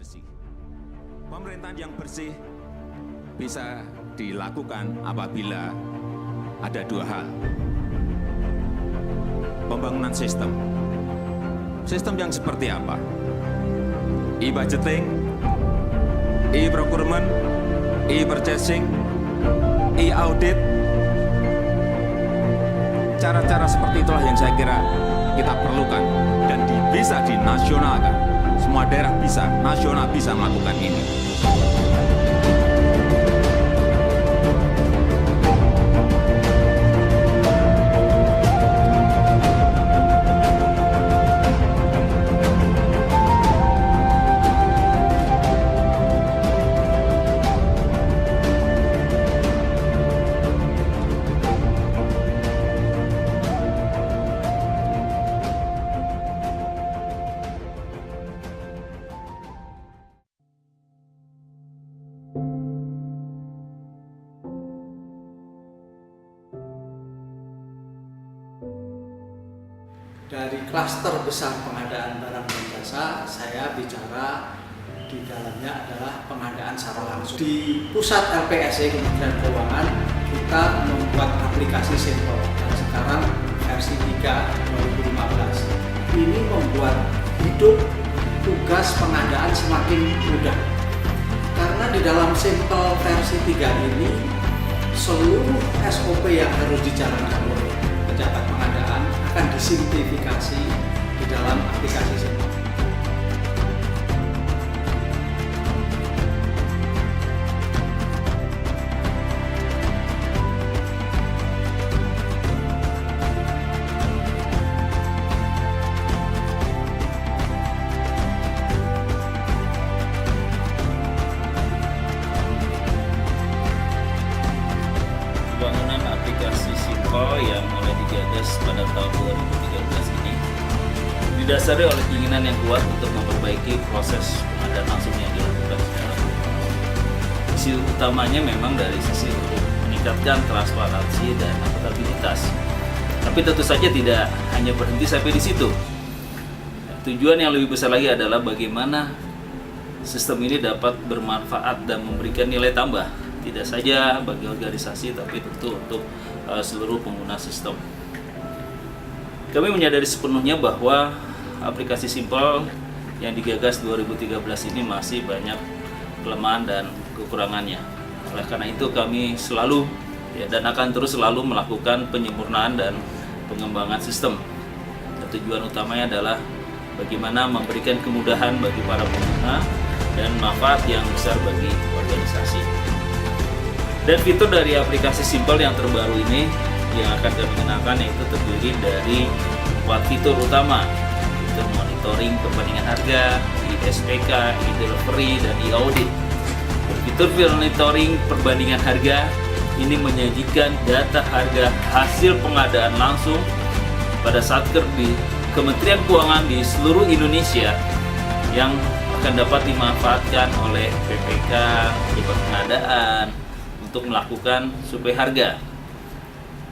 bersih. Pemerintahan yang bersih bisa dilakukan apabila ada dua hal. Pembangunan sistem. Sistem yang seperti apa? E-budgeting, e-procurement, e-purchasing, e-audit. Cara-cara seperti itulah yang saya kira kita perlukan dan bisa dinasionalkan. Semua daerah bisa, nasional bisa melakukan ini. Dari klaster besar pengadaan barang dan jasa, saya bicara di dalamnya adalah pengadaan secara langsung. Di pusat LPSE Kementerian Keuangan, kita membuat aplikasi Simple. Dan sekarang versi 3 2015. Ini membuat hidup tugas pengadaan semakin mudah. Karena di dalam Simple versi 3 ini, seluruh SOP yang harus dijalankan oleh pejabat pengadaan akan disimplifikasi di dalam aplikasi Simple. Pembangunan aplikasi Simple yang mulai digagas pada tahun 2013 ini didasari oleh keinginan yang kuat untuk memperbaiki proses pengadaan langsung yang dilakukan sekarang. Isi utamanya memang dari sisi untuk meningkatkan transparansi dan akuntabilitas. Tapi tentu saja tidak hanya berhenti sampai di situ. Tujuan yang lebih besar lagi adalah bagaimana sistem ini dapat bermanfaat dan memberikan nilai tambah, tidak saja bagi organisasi tapi tentu untuk seluruh pengguna sistem. Kami menyadari sepenuhnya bahwa aplikasi Simple yang digagas 2013 ini masih banyak kelemahan dan kekurangannya. Oleh karena itu kami selalu dan akan terus selalu melakukan penyempurnaan dan pengembangan sistem. Dan tujuan utamanya adalah bagaimana memberikan kemudahan bagi para pengguna dan manfaat yang besar bagi organisasi. Dan fitur dari aplikasi Simple yang terbaru ini yang akan kami kenalkan yaitu terdiri dari 4 fitur utama, fitur monitoring perbandingan harga, SPK, delivery, dan audit. Fitur monitoring perbandingan harga ini menyajikan data harga hasil pengadaan langsung pada satker di Kementerian Keuangan di seluruh Indonesia yang akan dapat dimanfaatkan oleh PPK, pejabat pengadaan untuk melakukan survei harga.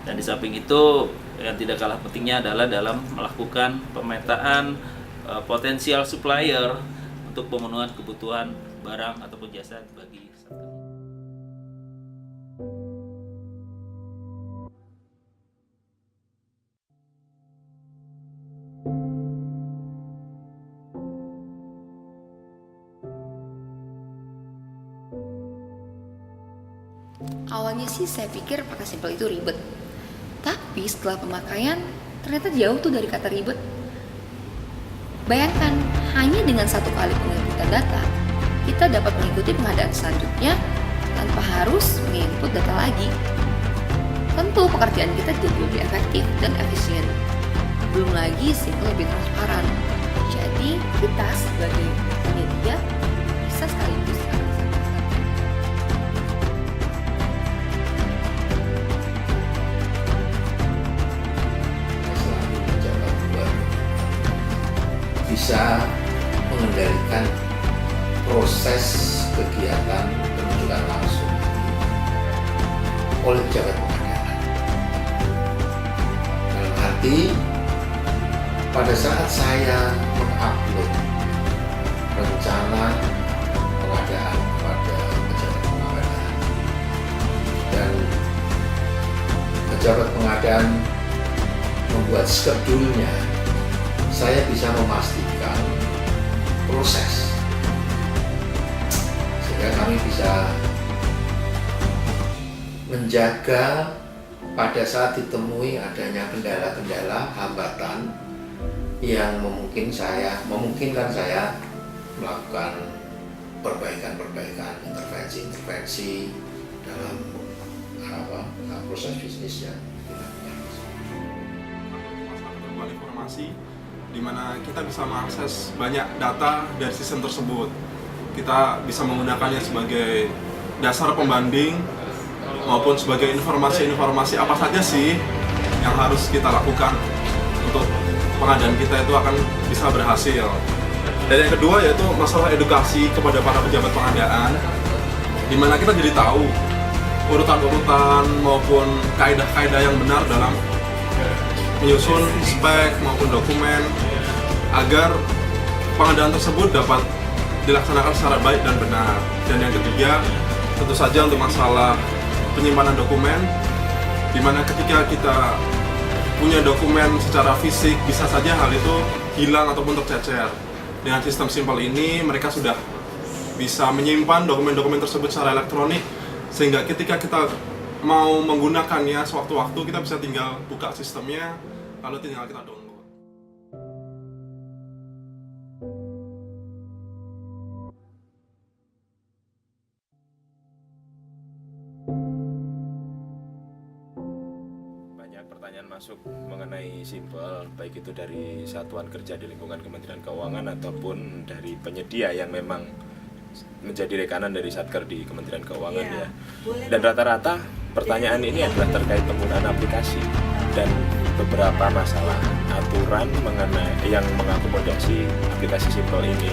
Dan di samping itu yang tidak kalah pentingnya adalah dalam melakukan pemetaan potensial supplier untuk pemenuhan kebutuhan barang ataupun jasa bagi satker. Awalnya sih saya pikir pakai Simple itu ribet. Tapi setelah pemakaian, ternyata jauh tuh dari kata ribet. Bayangkan, hanya dengan satu kali penginputan data, kita dapat mengikuti pengadaan selanjutnya tanpa harus menginput data lagi. Tentu pekerjaan kita jadi lebih efektif dan efisien. Belum lagi Simple lebih transparan. Jadi kita sebagai penyedia bisa sekaligus bisa mengendalikan proses kegiatan penunjukan langsung oleh pejabat pengadaan. Dalam arti, pada saat saya mengupload rencana pengadaan kepada pejabat pengadaan, dan pejabat pengadaan membuat skedulnya, saya bisa memastikan proses sehingga kami bisa menjaga pada saat ditemui adanya kendala-kendala, hambatan yang memungkinkan saya melakukan perbaikan-perbaikan, intervensi dalam proses bisnis yang dilakukan. Masalah informasi di mana kita bisa mengakses banyak data dari sistem tersebut. Kita bisa menggunakannya sebagai dasar pembanding maupun sebagai informasi-informasi apa saja sih yang harus kita lakukan untuk pengadaan kita itu akan bisa berhasil. Dan yang kedua yaitu masalah edukasi kepada para pejabat pengadaan, di mana kita jadi tahu urutan-urutan maupun kaidah-kaidah yang benar dalam menyusun spek maupun dokumen agar pengadaan tersebut dapat dilaksanakan secara baik dan benar. Dan yang ketiga tentu saja untuk masalah penyimpanan dokumen, di mana ketika kita punya dokumen secara fisik bisa saja hal itu hilang ataupun tercecer. Dengan sistem simpel ini mereka sudah bisa menyimpan dokumen-dokumen tersebut secara elektronik, sehingga ketika kita mau menggunakannya sewaktu-waktu kita bisa tinggal buka sistemnya lalu tinggal kita download. Pertanyaan masuk mengenai Simpel, baik itu dari satuan kerja di lingkungan Kementerian Keuangan ataupun dari penyedia yang memang menjadi rekanan dari Satker di Kementerian Keuangan ya. Dan rata-rata pertanyaan ini adalah terkait penggunaan aplikasi dan beberapa masalah aturan mengenai yang mengakomodasi aplikasi Simpel ini.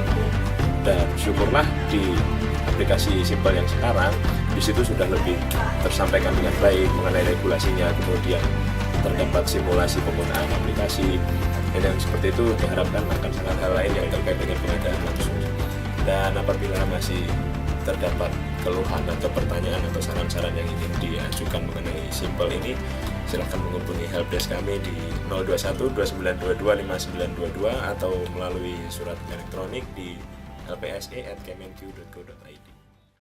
Dan syukurlah di aplikasi Simpel yang sekarang di situ sudah lebih tersampaikan dengan baik mengenai regulasinya, kemudian terdapat simulasi penggunaan aplikasi, dan yang seperti itu diharapkan akan sangat hal lain yang terkait dengan pengadaan langsung. Dan apabila masih terdapat keluhan atau pertanyaan atau saran-saran yang ingin diajukan mengenai Simpel ini, silakan menghubungi helpdesk kami di 021 2922 5922 atau melalui surat elektronik di lpse@kemenq.go.id.